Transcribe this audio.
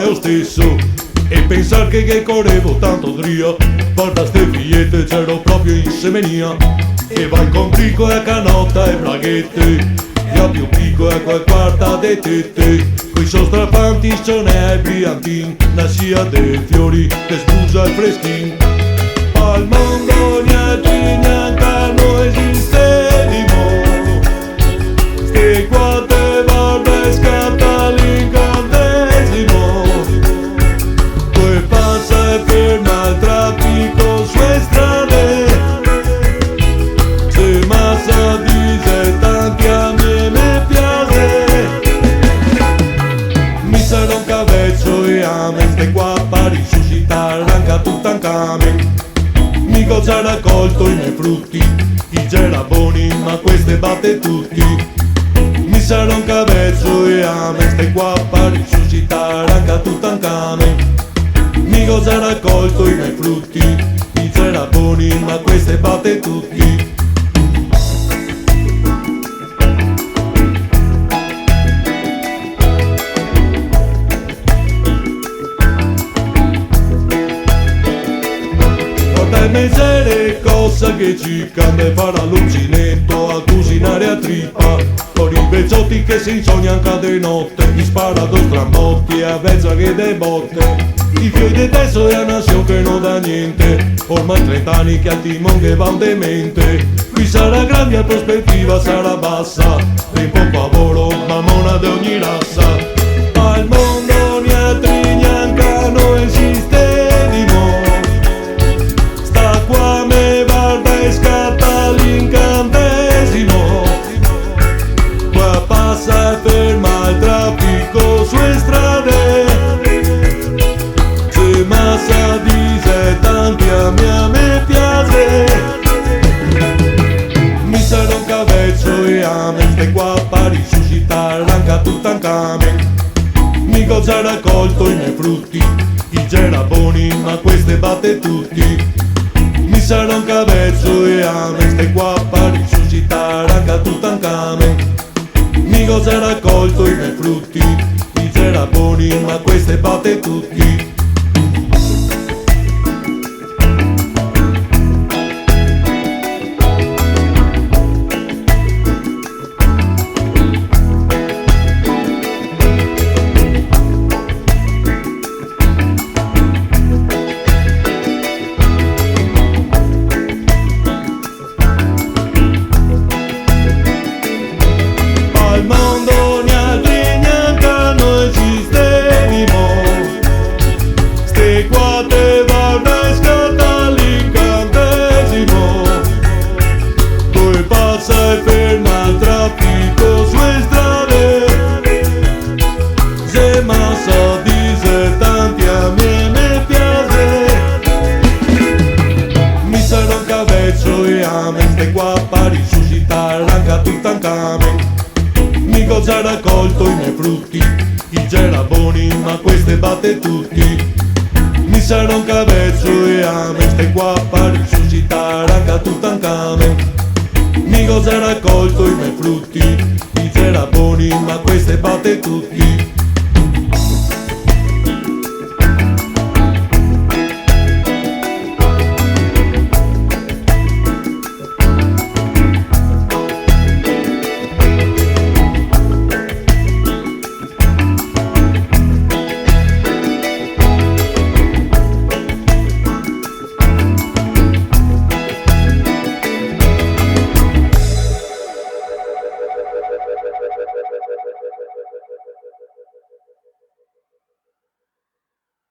lo stesso. E pensar che correvo tanto dria, guarda ste figliette, c'ero proprio in semenia. E vai con brico e canotta e braghette, e a più pico e quel quarta de tette. Coi so strafanti scionè e briantin, nascia dei fiori, che scusa il freschin. Al mondo niente non esiste di mo, ste quante volte scatta l'incantesimo. Poi passa e ferma il traffico sulle strade, se massa dice tanti a me piace. Mi sarà un cavezzo e amen, ste qua a risuscitare anche a Tutankhamen. Mico ci ha raccolto i miei frutti, i geraboni, ma queste batte tutti. Mi sarà un cavezzo e amen, stai qua a risuscitare anche a Tutankhamen. Mico ci ha raccolto i miei frutti, i geraboni, ma queste batte tutti. Miseria cosa che ci cambia fare l'uncinetto a cucinare a trippa, con i pezzotti che si insognano anche di notte, mi spara dos strambotti a vezza che de botte. I fioi di testo è una nazione che non dà niente, ormai 30 anni che al timone che va un demente. Qui sarà grande prospettiva, sarà bassa, ben poco lavoro, mamona di ogni razza. Al mondo niente neanche non esiste di mo, qua me guarda e scatta l'incantesimo. Qua passa e ferma il traffico sulle strade, se massa dice tanti a me piace. Mi sarà un cavezzo e amen, stai qua a risuscitare anche a Tutankhamen. Mico ci ha raccolto i miei frutti, i geraboni, ma queste batte tutti. Mi sarà un cavezzo e amen, stai qua a risuscitare anche a Tutankhamen. Mico ci ha raccolto i miei frutti, i geraboni, ma queste batte tutti. Al mondo niente non esiste di mo, ste quattro volte scatta l'incantesimo. Poi passa e ferma il traffico sulle strade, se massa dice tanti a me piace. Mi sarà un cavezzo e amen, stai qua a risuscitare anche a Tutankhamen. Mico ci ha raccolto i miei frutti, i geraboni, ma queste batte tutti. Mi sarà un cavezzo e amen, stai qua a risuscitare anche a Tutankhamen. Mico ci ha raccolto i miei frutti, i geraboni, ma queste batte tutti.